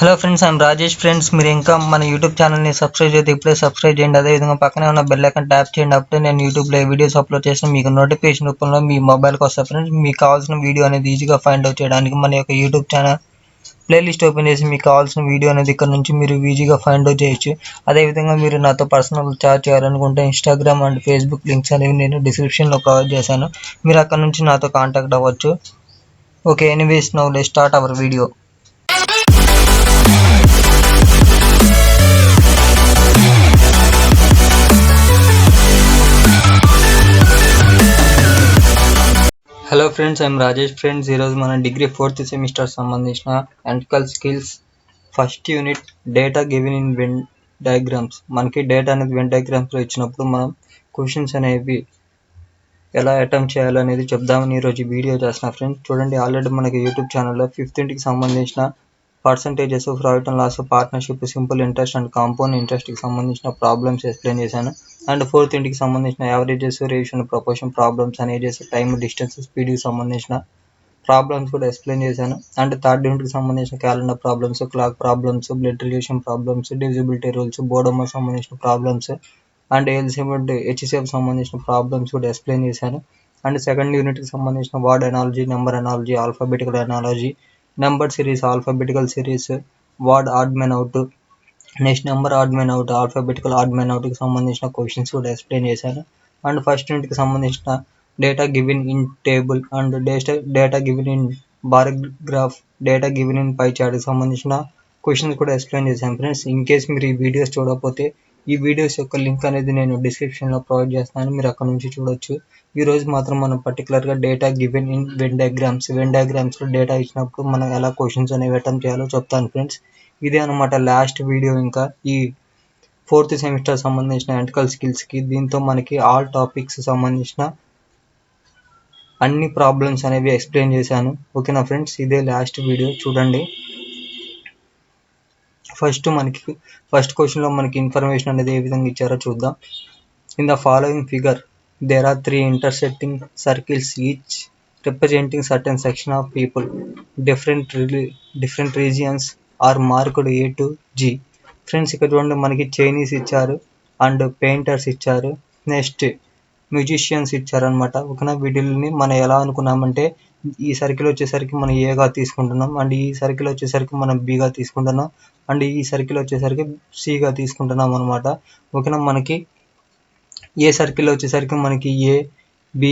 Hello friends, I'm Rajesh. Friends, మీరు ఇంకా మన యూట్యూబ్ ఛానల్ని సబ్స్క్రైబ్ చేస్తే ఇప్పుడే సబ్స్క్రైబ్ చేయండి. అదేవిధంగా పక్కనే ఉన్న బెల్ ఐకాన్ ట్యాప్ చేయండి. అప్పుడే నేను యూట్యూబ్లో వీడియోస్ అప్లోడ్ చేసిన మీకు నోటిఫికేషన్ రూపంలో మీ మొబైల్కి వస్తాయి. ఫ్రెండ్స్, మీకు కావాల్సిన వీడియో అనేది ఈజీగా ఫైండ్ అవుట్ చేయడానికి మన యొక్క యూట్యూబ్ ఛానల్ ప్లేలిస్ట్ ఓపెన్ చేసి మీకు కావాల్సిన వీడియో అనేది ఇక్కడ నుంచి మీరు ఈజీగా ఫైండ్ అవుట్ చేయొచ్చు. అదేవిధంగా మీరు నాతో పర్సనల్ చాట్ చేయాలనుకుంటే ఇన్స్టాగ్రామ్ అండ్ ఫేస్బుక్ లింక్స్ అనేవి నేను డిస్క్రిప్షన్లో ప్రొవైడ్ చేశాను. మీరు అక్కడ నుంచి నాతో కాంటాక్ట్ అవ్వచ్చు. Okay, anyways now let's start our video. Hello friends, I'm Rajesh. Friends, ఈరోజు మన డిగ్రీ 4th సెమిస్టర్ సంబంధించిన electrical skills first unit data given in Venn diagrams. మనకి డేటా అనేది వెన్ డయాగ్రామ్స్లో ఇచ్చినప్పుడు మనం క్వశ్చన్స్ అనేవి ఎలా అటెంప్ట్ చేయాలనేది చెప్దామని ఈరోజు వీడియో చేస్తున్నా. ఫ్రెండ్స్ చూడండి, ఆల్రెడీ మనకి యూట్యూబ్ ఛానల్లో 5th యూనిట్కి సంబంధించిన percentages, profit and loss, partnership, simple interest and compound ఇంట్రెస్ట్కి సంబంధించిన ప్రాబ్లమ్స్ ఎక్స్ప్లెయిన్ చేశాను. అండ్ 4th యూనిట్కి సంబంధించిన averages, ratio, proportion problems, and ages, time, distance, స్పీడ్కి సంబంధించిన ప్రాబ్లమ్స్ కూడా ఎక్స్ప్లెయిన్ చేశాను. అండ్ 3rd యూనిట్కి సంబంధించిన calendar problems, clock problems, blood relation problems, divisibility rules, బోర్డమ్కి సంబంధించిన ప్రాబ్లమ్స్, అండ్ హెచ్సిఎఫ్ సంబంధించిన ప్రాబ్లమ్స్ కూడా ఎక్స్ప్లెయిన్ చేశాను. అండ్ 2nd యూనిట్కి సంబంధించిన word analogy, number analogy, alphabetical analogy, number series, alphabetical series, word odd man out, next number odd man out, alphabetical odd man అవుట్కి సంబంధించిన questions కూడా ఎక్స్ప్లెయిన్ చేశాను. And 1st యూనిట్కి సంబంధించిన data given in table and data given in bar graph, data given in pie చార్ట్కి సంబంధించిన questions కూడా explain చేశాను. ఫ్రెండ్స్, ఇన్ కేస్ మీరు ఈ వీడియోస్ చూడకపోతే ఈ వీడియోస్ యొక్క లింక్ అనేది నేను డిస్క్రిప్షన్లో ప్రొవైడ్ చేస్తాను, మీరు అక్కడ నుంచి చూడొచ్చు. ఈ రోజు మాత్రం మనం పర్టికులర్గా డేటా గివెన్ ఇన్ వెన్ డయాగ్రామ్స్లో డేటా ఇచ్చినప్పుడు మనం ఎలా క్వశ్చన్స్ అనేవి అటెంప్ట్ చేయాలో చెప్తాను. ఫ్రెండ్స్, ఇదే అనమాట లాస్ట్ వీడియో ఇంకా ఈ 4th సెమిస్టర్ సంబంధించిన ఎలక్ట్రికల్ స్కిల్స్కి. దీంతో మనకి ఆల్ టాపిక్స్ సంబంధించిన అన్ని ప్రాబ్లమ్స్ అనేవి ఎక్స్ప్లెయిన్ చేశాను. ఓకేనా ఫ్రెండ్స్, ఇదే లాస్ట్ వీడియో చూడండి. ఫస్ట్ క్వశ్చన్లో మనకి ఇన్ఫర్మేషన్ అనేది ఏ విధంగా ఇచ్చారో చూద్దాం. In the following figure there are 3 intersecting circles, each representing certain section of people. Different regions are marked A to G. Friends, ఇక్కడ చూడండి, మనకి చైనీస్ ఇచ్చారు, అండ్ పెయింటర్స్ ఇచ్చారు, నెక్స్ట్ మ్యూజిషియన్స్ ఇచ్చారనమాట. ఓకేనా, వీటిని మనం ఎలా అనుకున్నామంటే ఈ సర్కిల్ వచ్చేసరికి మనం ఏగా తీసుకుంటున్నాం, అండ్ ఈ సర్కిల్ వచ్చేసరికి మనం బిగా తీసుకుంటున్నాం, అండ్ ఈ సర్కిల్ వచ్చేసరికి సిగా తీసుకుంటున్నాం అనమాట. ఓకేనా, మనకి ఏ సర్కిల్ వచ్చేసరికి మనకి ఏ, బి,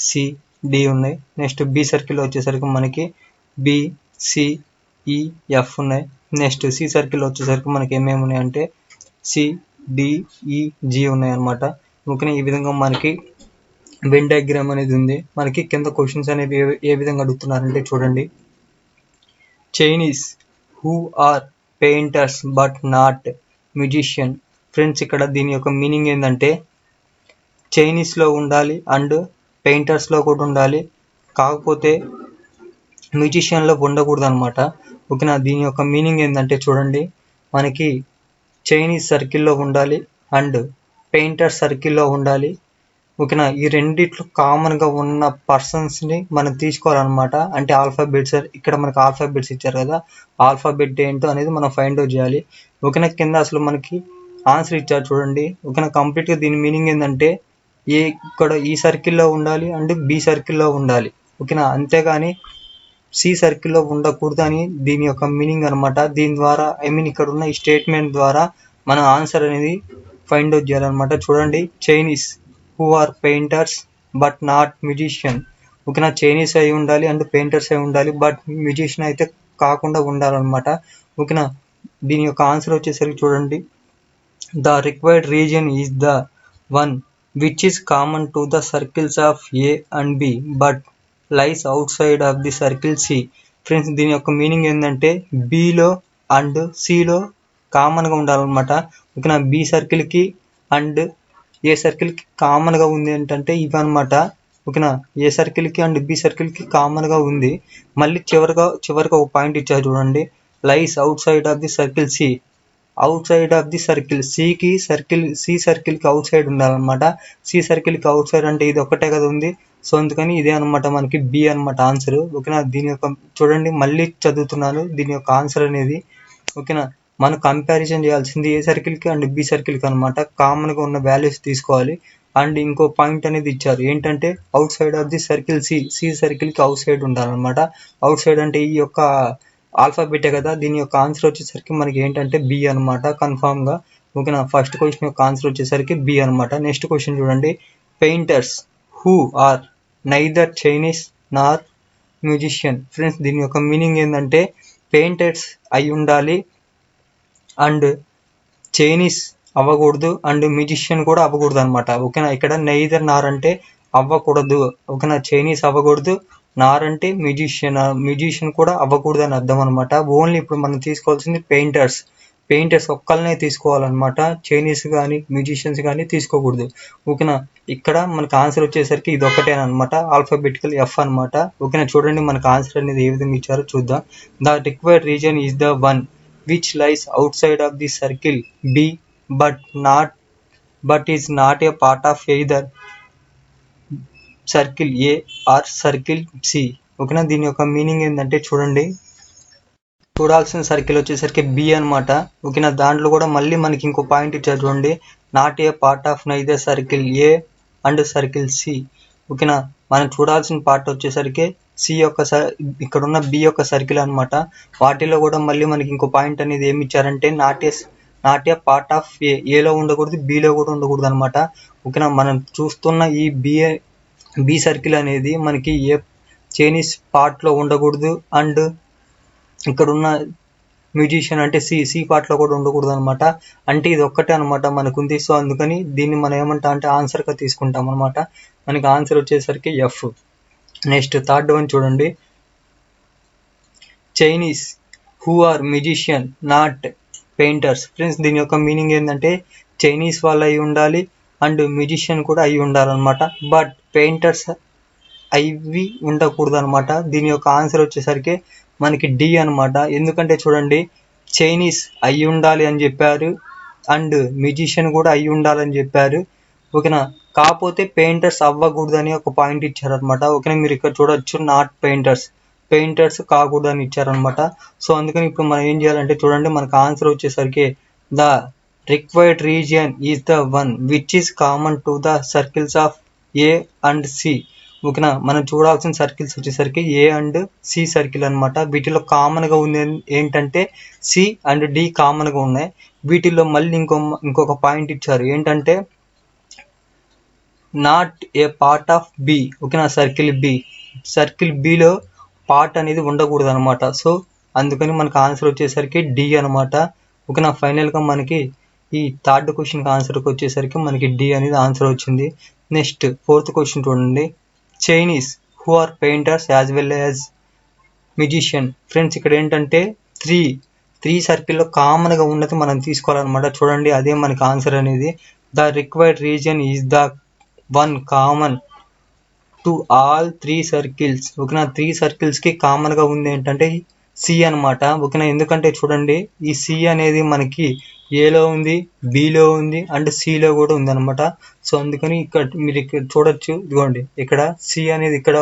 సి, డి ఉన్నాయి. నెక్స్ట్ బి సర్కిల్ వచ్చేసరికి మనకి బి, సి, ఈ, ఎఫ్ ఉన్నాయి. నెక్స్ట్ సి సర్కిల్ వచ్చేసరికి మనకి ఏమేమి ఉన్నాయంటే సి, డి, ఈ, జి ఉన్నాయి అనమాట. ఓకేనా, ఈ విధంగా మనకి వెన్ డయాగ్రామ్ అనేది ఉంది. మనకి కింద క్వశ్చన్స్ అనేవి ఏ విధంగా అడుగుతున్నారంటే చూడండి, Chinese who are painters but not musician. Friends, ఇక్కడ దీని యొక్క మీనింగ్ ఏంటంటే చైనీస్లో ఉండాలి అండ్ పెయింటర్స్లో కూడా ఉండాలి, కాకపోతే మ్యూజిషియన్లో ఉండకూడదు అనమాట. ఓకేనా, దీని యొక్క మీనింగ్ ఏంటంటే చూడండి, మనకి చైనీస్ సర్కిల్లో ఉండాలి అండ్ పెయింటర్ సర్కిల్లో ఉండాలి. ఓకేనా, ఈ రెండిట్లో కామన్గా ఉన్న పర్సన్స్ని మనం తీసుకోవాలన్నమాట. అంటే ఆల్ఫాబెట్స్, ఇక్కడ మనకి ఆల్ఫాబెట్స్ ఇచ్చారు కదా, ఆల్ఫాబెట్ ఏంటో అనేది మనం ఫైండ్ అవుట్ చేయాలి. ఓకేనా, కింద అసలు మనకి ఆన్సర్ ఇచ్చారు చూడండి. ఓకేనా, కంప్లీట్గా దీని మీనింగ్ ఏంటంటే ఇక్కడ ఈ సర్కిల్లో ఉండాలి అండ్ బి సర్కిల్లో ఉండాలి. ఓకేనా, అంతేగాని సి సర్కిల్లో ఉండకూడదు అని దీని యొక్క మీనింగ్ అనమాట. దీని ద్వారా ఇక్కడ ఉన్న ఈ స్టేట్మెంట్ ద్వారా మన ఆన్సర్ అనేది ఫైండ్ అవుట్ చేయాలన్నమాట. చూడండి, Chinese who are painters but not musician. ఓకేనా, చైనీస్ అయి ఉండాలి అండ్ పెయింటర్స్ అయి ఉండాలి, బట్ మ్యూజిషియన్ అయితే కాకుండా ఉండాలన్నమాట. ఓకేనా, దీని యొక్క ఆన్సర్ వచ్చేసరికి చూడండి, the required region is the one which is common to the circles of A and B but lies outside of the circle C. Friends, దీని యొక్క మీనింగ్ ఏంటంటే బిలో అండ్ సిలో కామన్గా ఉండాలన్నమాట. ఓకేనా, బి సర్కిల్కి అండ్ ఏ సర్కిల్కి కామన్గా ఉంది ఏంటంటే ఇవి అనమాట. ఓకేనా, ఏ సర్కిల్కి అండ్ బి సర్కిల్కి కామన్గా ఉంది. మళ్ళీ చివరిగా ఒక పాయింట్ ఇచ్చారు చూడండి, lies outside of the circle C. Outside of the circle, C సర్కిల్కి అవుట్ సైడ్ ఉండాలన్నమాట. సి సర్కిల్కి అవుట్ సైడ్ అంటే ఇది ఒక్కటే కదా ఉంది, సో అందుకని ఇదే అనమాట మనకి బి అనమాట ఆన్సర్. ఓకేనా, దీని యొక్క చూడండి, మళ్ళీ చదువుతున్నాను, దీని యొక్క ఆన్సర్ అనేది ఓకేనా. మనం కంపారిజన్ చేయాల్సింది ఏ సర్కిల్కి అండ్ బి సర్కిల్కి అనమాట. కామన్గా ఉన్న వాల్యూస్ తీసుకోవాలి. అండ్ ఇంకో పాయింట్ అనేది ఇచ్చారు ఏంటంటే outside of the circle C సర్కిల్కి అవుట్ సైడ్ ఉండాలన్నమాట. అవుట్ సైడ్ అంటే ఈ యొక్క ఆల్ఫాబెటే కదా, దీని యొక్క ఆన్సర్ వచ్చేసరికి మనకి ఏంటంటే బి అనమాట కన్ఫామ్గా. ఓకేనా. ఫస్ట్ క్వశ్చన్ యొక్క ఆన్సర్ వచ్చేసరికి బి అనమాట. నెక్స్ట్ క్వశ్చన్ చూడండి. Painters who are neither Chinese nor musician. Friends దీని యొక్క మీనింగ్ ఏంటంటే పెయింటర్స్ అయి ఉండాలి అండ్ చైనీస్ అవ్వకూడదు అండ్ మ్యూజిషియన్ కూడా అవ్వకూడదు అనమాట. ఓకేనా. ఇక్కడ నైదర్ నార్ అంటే అవ్వకూడదు. ఓకేనా. చైనీస్ అవ్వకూడదు, నార్ అంటే మ్యూజిషియన్ కూడా అవ్వకూడదు అని అర్థం అనమాట. ఓన్లీ ఇప్పుడు మనం తీసుకోవాల్సింది పెయింటర్స్ ఒక్కళ్ళనే తీసుకోవాలన్నమాట. చైనీస్ కానీ మ్యూజిషియన్స్ కానీ తీసుకోకూడదు. ఓకేనా. ఇక్కడ మనకు ఆన్సర్ వచ్చేసరికి ఇది ఒక్కటేనమాట, ఆల్ఫాబెటికల్ ఎఫ్ అనమాట. ఓకేనా. చూడండి మనకు ఆన్సర్ అనేది ఏ విధంగా ఇచ్చారో చూద్దాం. The required region is the one which lies outside of the circle B but is not a part of either circle A or circle C. ఓకేనా. దీని యొక్క మీనింగ్ ఏంటంటే చూడండి, చూడాల్సిన సర్కిల్ వచ్చేసరికి బి అనమాట. ఓకేనా. దాంట్లో కూడా మళ్ళీ మనకి ఇంకో పాయింట్ ఇచ్చారు చూడండి, not A part of neither circle A and circle C. ఓకేనా. మనం చూడాల్సిన పార్ట్ వచ్చేసరికి సి యొక్క ఇక్కడ ఉన్న బి యొక్క సర్కిల్ అనమాట. వాటిలో కూడా మళ్ళీ మనకి ఇంకో పాయింట్ అనేది ఏమి ఇచ్చారంటే నాట్ ఏ పార్ట్ ఆఫ్ ఏలో ఉండకూడదు, బిలో కూడా ఉండకూడదు అనమాట. ఓకేనా. మనం చూస్తున్న ఈ బి సర్కిల్ అనేది మనకి ఏ చైనీస్ పార్ట్లో ఉండకూడదు అండ్ ఇక్కడ ఉన్న మ్యూజిషియన్ అంటే సి పార్ట్లో కూడా ఉండకూడదు అనమాట. అంటే ఇది ఒక్కటే అనమాట మనకు ఉంది. సో అందుకని దీన్ని మనం ఏమంటాం అంటే ఆన్సర్గా తీసుకుంటాం అనమాట. మనకి ఆన్సర్ వచ్చేసరికి ఎఫ్. నెక్స్ట్ థర్డ్ వన్ చూడండి. Chinese who are musician not painters. Friends దీని యొక్క మీనింగ్ ఏంటంటే చైనీస్ వాళ్ళు అయి ఉండాలి అండ్ మ్యూజిషియన్ కూడా అయి ఉండాలన్నమాట. బట్ పెయింటర్స్ అవి ఉండకూడదు అనమాట. దీని యొక్క ఆన్సర్ వచ్చేసరికి మనకి డి అనమాట. ఎందుకంటే చూడండి, చైనీస్ అయి ఉండాలి అని చెప్పారు అండ్ మ్యూజిషియన్ కూడా అయి ఉండాలని చెప్పారు. ఓకేనా. కాకపోతే పెయింటర్స్ అవ్వకూడదు అని ఒక పాయింట్ ఇచ్చారనమాట. ఓకేనా. మీరు ఇక్కడ చూడొచ్చు, నాట్ పెయింటర్స్ కాకూడదు అని ఇచ్చారనమాట. సో అందుకని ఇప్పుడు మనం ఏం చేయాలంటే చూడండి, మనకు ఆన్సర్ వచ్చేసరికి the required region is the one which is common to the circles of A and C. ఓకేనా. మనం చూడాల్సిన సర్కిల్స్ వచ్చేసరికి ఏ అండ్ సి సర్కిల్ అనమాట. వీటిలో కామన్గా ఉంది ఏంటంటే సి అండ్ డి కామన్గా ఉన్నాయి. వీటిల్లో మళ్ళీ ఇంకొక పాయింట్ ఇచ్చారు ఏంటంటే not A part of B. ఓకేనా. సర్కిల్ బిలో పార్ట్ అనేది ఉండకూడదు అనమాట. సో అందుకని మనకు ఆన్సర్ వచ్చేసరికి డి అనమాట. ఓకేనా. ఫైనల్గా మనకి ఈ థర్డ్ క్వశ్చన్కి ఆన్సర్కి వచ్చేసరికి మనకి డి అనేది ఆన్సర్ వచ్చింది. నెక్స్ట్ ఫోర్త్ క్వశ్చన్ చూడండి. Chinese who are painters as well as musician. Friends ఇక్కడ ఏంటంటే త్రీ సర్కిల్లో కామన్గా ఉన్నది మనం తీసుకోవాలన్నమాట. చూడండి అదే మనకి ఆన్సర్ అనేది. The required region is the one common to all three circles. ఓకేనా. త్రీ సర్కిల్స్కి కామన్గా ఉంది ఏంటంటే సి అనమాట. ఓకేనా. ఎందుకంటే చూడండి, ఈ సి అనేది మనకి ఏలో ఉంది, బిలో ఉంది అండ్ సిలో కూడా ఉంది అనమాట. సో అందుకని మీరు ఇక్కడ చూడొచ్చు, ఇదిగోండి ఇక్కడ సి అనేది ఇక్కడ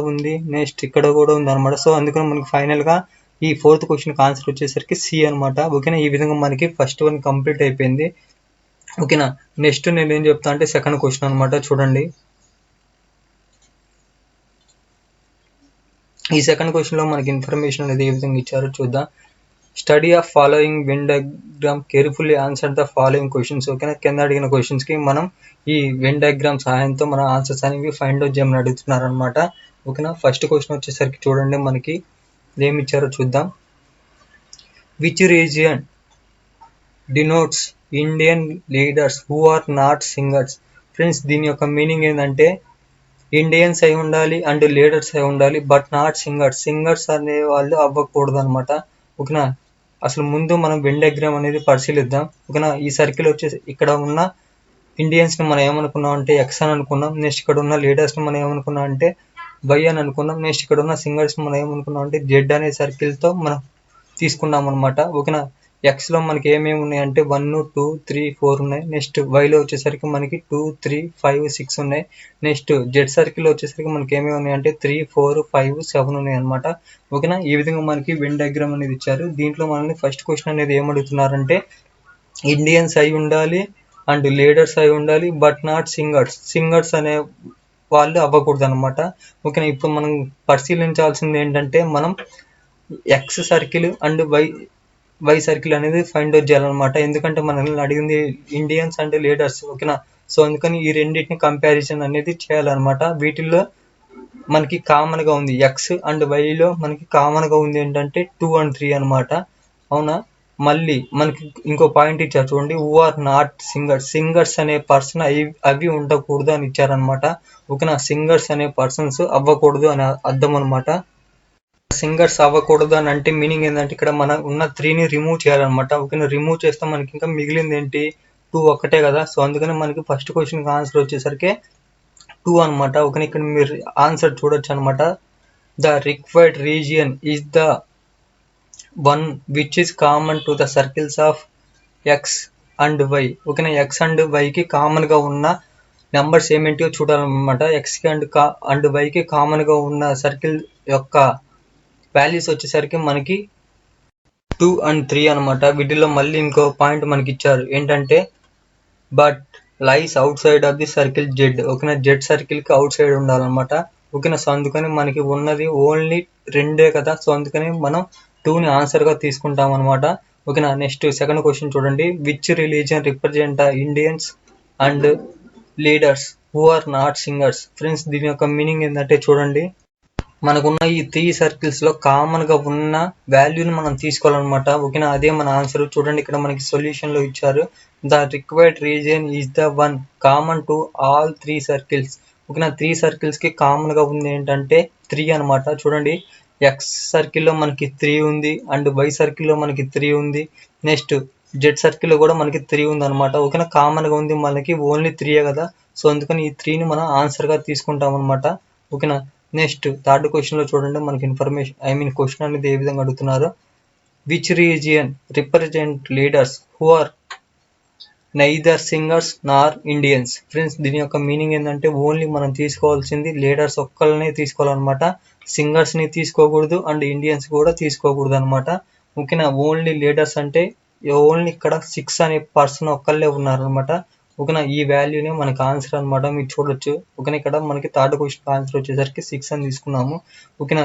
ఉంది, నెక్స్ట్ ఇక్కడ కూడా ఉంది అనమాట. సో అందుకని మనకి ఫైనల్గా ఈ ఫోర్త్ క్వశ్చన్కి ఆన్సర్ వచ్చేసరికి సి అనమాట. ఓకేనా. ఈ విధంగా మనకి ఫస్ట్ వన్ కంప్లీట్ అయిపోయింది. ఓకేనా. నెక్స్ట్ నేను ఏం చెప్తా అంటే సెకండ్ క్వశ్చన్ అనమాట. చూడండి, ఈ సెకండ్ క్వశ్చన్లో మనకి ఇన్ఫర్మేషన్ అనేది ఏ విధంగా ఇచ్చారో చూద్దాం. Study of following Venn diagram carefully answer the following questions. ఓకేనా. కింద అడిగిన క్వశ్చన్స్కి మనం ఈ వెన్ డయాగ్రామ్ సహాయంతో మనం ఆన్సర్స్ అనేవి ఫైండ్ అవుట్ చేయమని అడుగుతున్నారు అనమాట. ఓకేనా. ఫస్ట్ క్వశ్చన్ వచ్చేసరికి చూడండి, మనకి ఏమి ఇచ్చారో చూద్దాం. Which region denotes Indian leaders who are not singers. Friends దీని యొక్క మీనింగ్ ఏంటంటే ఇండియన్స్ అయి ఉండాలి అండ్ లీడర్స్ అయి ఉండాలి బట్ నాట్ సింగర్స్ అనే వాళ్ళు అవ్వకూడదు అనమాట. ఓకేనా. అసలు ముందు మనం వెన్ డయాగ్రామ్ అనేది పరిశీలిద్దాం. ఓకేనా. ఈ సర్కిల్ వచ్చేసి ఇక్కడ ఉన్న ఇండియన్స్ని మనం ఏమనుకున్నాం అంటే ఎక్స్ అని అనుకున్నాం. నెక్స్ట్ ఇక్కడ ఉన్న లీడర్స్ని మనం ఏమనుకున్నాం అంటే వై అని అనుకున్నాం. నెక్స్ట్ ఇక్కడ ఉన్న సింగర్స్ని మనం ఏమనుకున్నాం అంటే జెడ్ అనే సర్కిల్తో మనం తీసుకున్నాం అనమాట. ఓకేనా. ఎక్స్లో మనకి ఏమేమి ఉన్నాయి అంటే 1 2 3 4 ఉన్నాయి. నెక్స్ట్ వైలో వచ్చేసరికి మనకి 2 3 5 6 ఉన్నాయి. నెక్స్ట్ జెడ్ సర్కిల్లో వచ్చేసరికి మనకి ఏమేమి ఉన్నాయి అంటే 3 4 5 7 ఉన్నాయి అనమాట. ఓకేనా, ఈ విధంగా మనకి వెన్ డయాగ్రామ్ అనేది ఇచ్చారు. దీంట్లో మనల్ని ఫస్ట్ క్వశ్చన్ అనేది ఏమడుగుతున్నారంటే ఇండియన్స్ అయి ఉండాలి అండ్ లీడర్స్ అయి ఉండాలి బట్ నాట్ సింగర్స్ అనే వాళ్ళు అవ్వకూడదు అనమాట. ఓకేనా, ఇప్పుడు మనం పరిశీలించాల్సింది ఏంటంటే మనం X circle and Y circle అనేది ఫైండ్ అవుట్ చేయాలన్నమాట. ఎందుకంటే మనల్ని అడిగింది ఇండియన్స్ అండ్ లీడర్స్. ఓకేనా, సో అందుకని ఈ రెండింటిని కంపారిజన్ అనేది చేయాలన్నమాట. వీటిల్లో మనకి కామన్ గా ఉంది ఎక్స్ అండ్ వైలో మనకి కామన్ గా ఉంది ఏంటంటే 2 and 3 అనమాట. అవునా, మళ్ళీ మనకి ఇంకో పాయింట్ ఇచ్చారు చూడండి, హూ ఆర్ నాట్ సింగర్స్ అనే పర్సన్ అవి ఉండకూడదు అని ఇచ్చారనమాట. ఓకేనా, సింగర్స్ అనే పర్సన్స్ అవ్వకూడదు అని అర్థం అనమాట. సింగర్స్ అవ్వకూడదు అని అంటే మీనింగ్ ఏంటంటే ఇక్కడ మన ఉన్న 3ని రిమూవ్ చేయాలన్నమాట. ఓకేనా, రిమూవ్ చేస్తే మనకి ఇంకా మిగిలింది ఏంటి 2 ఒక్కటే కదా. సో అందుకని మనకి ఫస్ట్ క్వశ్చన్ ఆన్సర్ వచ్చేసరికి 2 అనమాట. ఓకేనా, ఇక్కడ మీరు ఆన్సర్ చూడొచ్చు అనమాట. The required region is the one which is common to the circles of X and Y. ఓకేనా, ఎక్స్ అండ్ వైకి కామన్ గా ఉన్న నెంబర్స్ ఏమేంటియో చూడాలన్నమాట. ఎక్స్కి అండ్ వైకి కామన్ గా ఉన్న సర్కిల్ యొక్క వాల్యూస్ వచ్చేసరికి మనకి 2 and 3 అనమాట. వీటిలో మళ్ళీ ఇంకో పాయింట్ మనకి ఇచ్చారు ఏంటంటే but lies outside of the circle Z. ఓకేనా, జెడ్ సర్కిల్ కి అవుట్ సైడ్ ఉండాలన్నమాట. ఓకేనా, సో అందుకని మనకి ఉన్నది ఓన్లీ 2 కదా. సో అందుకని మనం 2ని ఆన్సర్ గా తీసుకుంటాం అనమాట. ఓకేనా, నెక్స్ట్ సెకండ్ క్వశ్చన్ చూడండి, which religion represent Indians and leaders who are not singers. Friends, దీని యొక్క మీనింగ్ ఏంటంటే చూడండి, మనకున్న ఈ 3 సర్కిల్స్ లో కామన్ గా ఉన్న వాల్యూని మనం తీసుకోవాలన్నమాట. ఓకేనా, అదే మన ఆన్సర్. చూడండి, ఇక్కడ మనకి సొల్యూషన్ లో ఇచ్చారు, the required region is the one common to all 3 circles. ఓకేనా, 3 సర్కిల్స్ కి కామన్ గా ఉంది ఏంటంటే 3 అనమాట. చూడండి, ఎక్స్ సర్కిల్లో మనకి 3 ఉంది అండ్ వై సర్కిల్లో మనకి 3 ఉంది. నెక్స్ట్ జెడ్ సర్కిల్లో కూడా మనకి 3 ఉంది అనమాట. ఓకేనా, కామన్ గా ఉంది మనకి ఓన్లీ 3 కదా. సో అందుకని ఈ 3ని మనం ఆన్సర్ గా తీసుకుంటాం అనమాట. ఓకేనా, నెక్స్ట్ థర్డ్ క్వశ్చన్ లో చూడండి, మనకి ఇన్ఫర్మేషన్ క్వశ్చన్ అనేది ఏ విధంగా అడుగుతున్నారు, which region represent leaders who are neither singers nor Indians. Friends, దీని యొక్క మీనింగ్ ఏంటంటే ఓన్లీ మనం తీసుకోవాల్సింది లీడర్స్ ఒక్కళ్ళనే తీసుకోవాలన్నమాట. సింగర్స్ ని తీసుకోకూడదు అండ్ ఇండియన్స్ కూడా తీసుకోకూడదు అనమాట. ఓకేనా, ఓన్లీ లీడర్స్ అంటే ఓన్లీ ఇక్కడ 6 అనే పర్సన్ ఒక్కళ్ళే ఉన్నారనమాట. ఓకేనా, ఈ వాల్యూనే మనకి ఆన్సర్ అనమాట, మీరు చూడొచ్చు. ఓకేనా, ఇక్కడ మనకి థర్డ్ క్వశ్చన్ ఆన్సర్ వచ్చేసరికి 6 అని తీసుకున్నాము. ఓకేనా,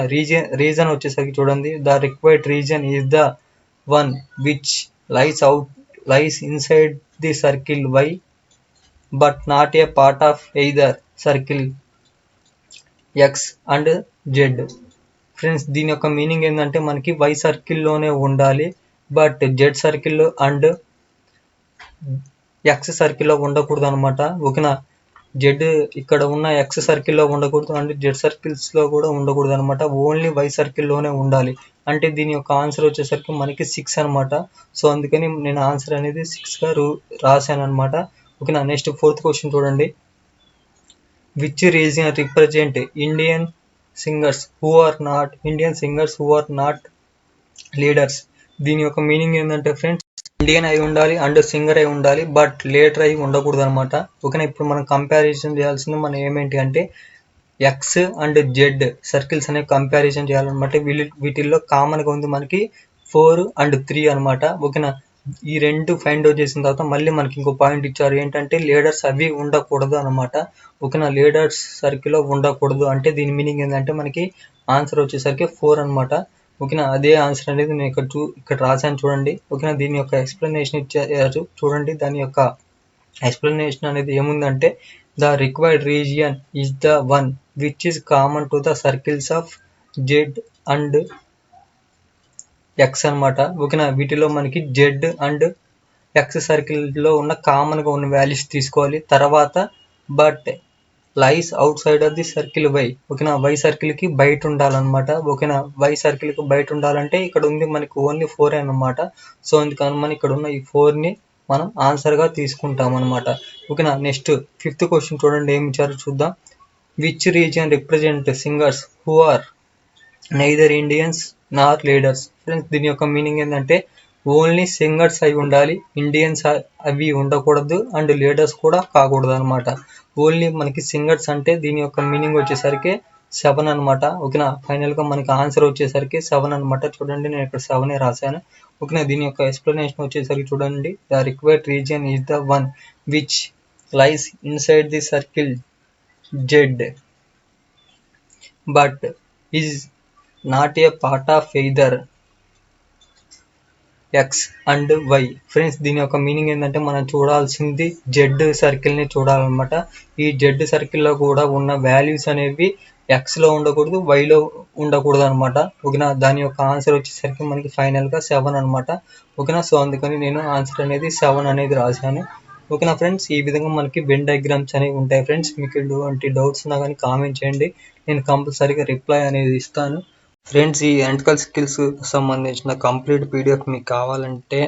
రీజన్ వచ్చేసరికి చూడండి, the required region is the one which lies inside the circle Y but not A part of either circle X and Z. Friends, దీని యొక్క మీనింగ్ ఏంటంటే మనకి వై సర్కిల్లోనే ఉండాలి but Z circle and X సర్కిల్లో ఉండకూడదు అనమాట. ఓకేనా, జెడ్ ఇక్కడ ఉన్న ఎక్స్ సర్కిల్లో ఉండకూడదు అండ్ జెడ్ సర్కిల్స్ లో కూడా ఉండకూడదు అనమాట. ఓన్లీ వై సర్కిల్లోనే ఉండాలి. అంటే దీని యొక్క ఆన్సర్ వచ్చేసరికి మనకి 6 అనమాట. సో అందుకని నేను ఆన్సర్ అనేది 6 గా రాశాను అనమాట. ఓకేనా, నెక్స్ట్ ఫోర్త్ క్వశ్చన్ చూడండి, which region represent Indian singers who are not leaders. దీని యొక్క మీనింగ్ ఏంటంటే ఫ్రెండ్స్, ఇండియన్ అయి ఉండాలి అండ్ సింగర్ అయి ఉండాలి బట్ లీడర్ అయి ఉండకూడదు అనమాట. ఓకేనా, ఇప్పుడు మనం కంపారిజన్ చేయాల్సింది మనం ఏమేంటి అంటే ఎక్స్ అండ్ జెడ్ సర్కిల్స్ అనేవి కంపారిజన్ చేయాలన్నమాట. వీటిల్లో కామన్ గా ఉంది మనకి 4 and 3 అనమాట. ఓకేనా, ఈ రెండు ఫైండ్ అవుట్ చేసిన తర్వాత మళ్ళీ మనకి ఇంకో పాయింట్ ఇచ్చారు ఏంటంటే లీడర్స్ అవి ఉండకూడదు అనమాట. ఓకేనా, లీడర్స్ సర్కిల్లో ఉండకూడదు అంటే దీని మీనింగ్ ఏంటంటే మనకి ఆన్సర్ వచ్చేసరికి 4 అనమాట. ఓకేనా, అదే ఆన్సర్ అనేది నేను ఇక్కడ రాశాను చూడండి. ఓకేనా, దీని యొక్క ఎక్స్ప్లెనేషన్ ఇచ్చారు చూడండి. దాని యొక్క ఎక్స్ప్లెనేషన్ అనేది ఏముందంటే the required region is the one which is common to the circles of Z and X అనమాట. ఓకేనా, వీటిలో మనకి జెడ్ అండ్ ఎక్స్ సర్కిల్ లో ఉన్న కామన్ గా ఉన్న వాల్యూస్ తీసుకోవాలి. తర్వాత but lies outside of the circle Y. ఓకేనా, వై సర్కిల్ కి బయట ఉండాలన్నమాట. ఓకేనా, వై సర్కిల్ కి బయట ఉండాలంటే ఇక్కడ ఉంది మనకి ఓన్లీ 4 అనమాట. సో అందుకని మనం ఇక్కడ ఉన్న ఈ 4ని మనం ఆన్సర్ గా తీసుకుంటాం అనమాట. ఓకేనా, నెక్స్ట్ ఫిఫ్త్ క్వశ్చన్ చూడండి, ఏమి ఇచ్చారో చూద్దాం, which region represent singers who are neither Indians nor leaders. Friends, దీని యొక్క మీనింగ్ ఏంటంటే ఓన్లీ సింగర్స్ అయి ఉండాలి, ఇండియన్స్ అవి ఉండకూడదు అండ్ లీడర్స్ కూడా కాకూడదు అనమాట. ఓన్లీ మనకి సింగర్స్ అంటే దీని యొక్క మీనింగ్ వచ్చేసరికి 7 అనమాట. ఓకేనా, ఫైనల్గా మనకి ఆన్సర్ వచ్చేసరికి 7 అనమాట. చూడండి నేను ఇక్కడ 7 రాశాను. ఓకేనా, దీని యొక్క ఎక్స్ప్లెనేషన్ వచ్చేసరికి చూడండి, the required region is the one which lies inside the circle Z but is not A part of either X and Y. Friends దీని యొక్క మీనింగ్ ఏంటంటే మనం చూడాల్సింది జెడ్ సర్కిల్ని చూడాలన్నమాట. ఈ జెడ్ సర్కిల్లో కూడా ఉన్న వాల్యూస్ అనేవి ఎక్స్లో ఉండకూడదు, వైలో ఉండకూడదు అనమాట. ఓకేనా, దాని యొక్క ఆన్సర్ వచ్చేసరికి మనకి ఫైనల్గా 7 అనమాట. ఓకేనా, సో అందుకని నేను ఆన్సర్ అనేది 7 అనేది రాశాను. ఓకేనా ఫ్రెండ్స్, ఈ విధంగా మనకి వెన్ డయాగ్రామ్స్ అనేవి ఉంటాయి ఫ్రెండ్స్. మీకు ఎటువంటి డౌట్స్ ఉన్నా కానీ కామెంట్ చేయండి, నేను కంపల్సరీగా రిప్లై అనేది ఇస్తాను. ఫ్రెండ్స్, ఈ ఎలక్ట్రికల్ స్కిల్స్ సంబంధించిన కంప్లీట్ పీడిఎఫ్ మీకు కావాలంటే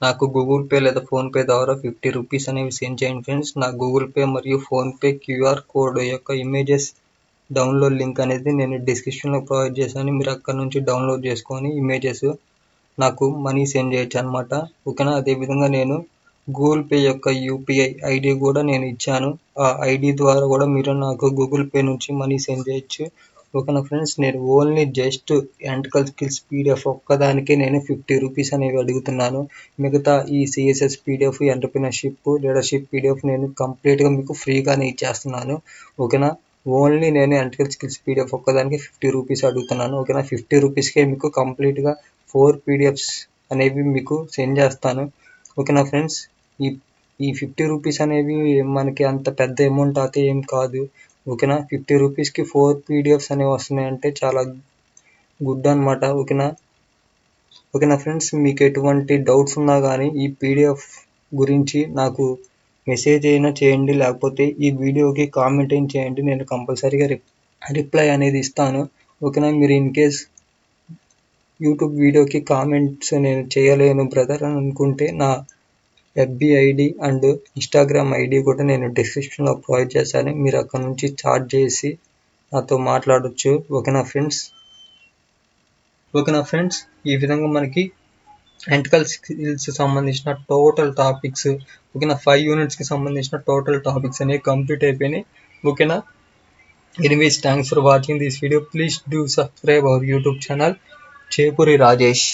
నాకు గూగుల్ పే లేదా ఫోన్పే ద్వారా 50 రూపీస్ అనేవి సెండ్ చేయండి ఫ్రెండ్స్. నా గూగుల్ పే మరియు ఫోన్పే క్యూఆర్ కోడ్ యొక్క ఇమేజెస్ డౌన్లోడ్ లింక్ అనేది నేను డిస్క్రిప్షన్లో ప్రొవైడ్ చేశాను. మీరు అక్కడ నుంచి డౌన్లోడ్ చేసుకొని ఇమేజెస్ నాకు మనీ సెండ్ చేయొచ్చు అనమాట. ఓకేనా, అదేవిధంగా నేను గూగుల్ పే యొక్క యూపీఐ ఐడి కూడా నేను ఇచ్చాను. ఆ ఐడి ద్వారా కూడా మీరు నాకు గూగుల్ పే నుంచి మనీ సెండ్ చేయొచ్చు. ఓకేనా ఫ్రెండ్స్, నేను only just electrical skills PDF ఒక్కదానికే నేను 50 రూపీస్ అనేవి అడుగుతున్నాను. మిగతా ఈ CSS PDF, entrepreneurship, leadership PDF నేను కంప్లీట్గా మీకు ఫ్రీగానే ఇచ్చేస్తున్నాను. ఓకేనా, ఓన్లీ నేను ఎలక్ట్రికల్ స్కిల్స్ పీడిఎఫ్ ఒక్కదానికి 50 రూపీస్ అడుగుతున్నాను. ఓకేనా, 50 రూపీస్కే మీకు కంప్లీట్గా 4 పీడిఎఫ్స్ అనేవి మీకు సెండ్ చేస్తాను. ఓకేనా ఫ్రెండ్స్, ఈ ఈ 50 రూపీస్ అనేవి మనకి అంత పెద్ద అమౌంట్ అయితే ఏం కాదు. ఓకేనా, 50 రూపీస్కి 4 పీడిఎఫ్స్ అనేవి వస్తున్నాయంటే చాలా గుడ్ అనమాట. ఓకేనా ఫ్రెండ్స్, మీకు ఎటువంటి డౌట్స్ ఉన్నా కానీ ఈ పీడిఎఫ్ గురించి నాకు మెసేజ్ అయినా చేయండి, లేకపోతే ఈ వీడియోకి కామెంట్ అయినా చేయండి, నేను కంపల్సరీగా రిప్లై అనేది ఇస్తాను. ఓకేనా, మీరు ఇన్ కేస్ యూట్యూబ్ వీడియోకి కామెంట్స్ నేను చేయలేను బ్రదర్ అని అనుకుంటే నా FB ID and Instagram ID కూడా నేను డిస్క్రిప్షన్లో ప్రొవైడ్ చేశాను. మీరు అక్కడ నుంచి చాట్ చేసి నాతో మాట్లాడొచ్చు. ఓకేనా ఫ్రెండ్స్, ఈ విధంగా మనకి ఎలక్ట్రికల్ స్కిల్స్ సంబంధించిన టోటల్ టాపిక్స్, ఓకేనా, 5 యూనిట్స్కి సంబంధించిన టోటల్ టాపిక్స్ అనేవి కంప్లీట్ అయిపోయినాయి. ఓకేనా, anyways thanks for watching this video. Please do subscribe our YouTube channel Chepuri Rajesh.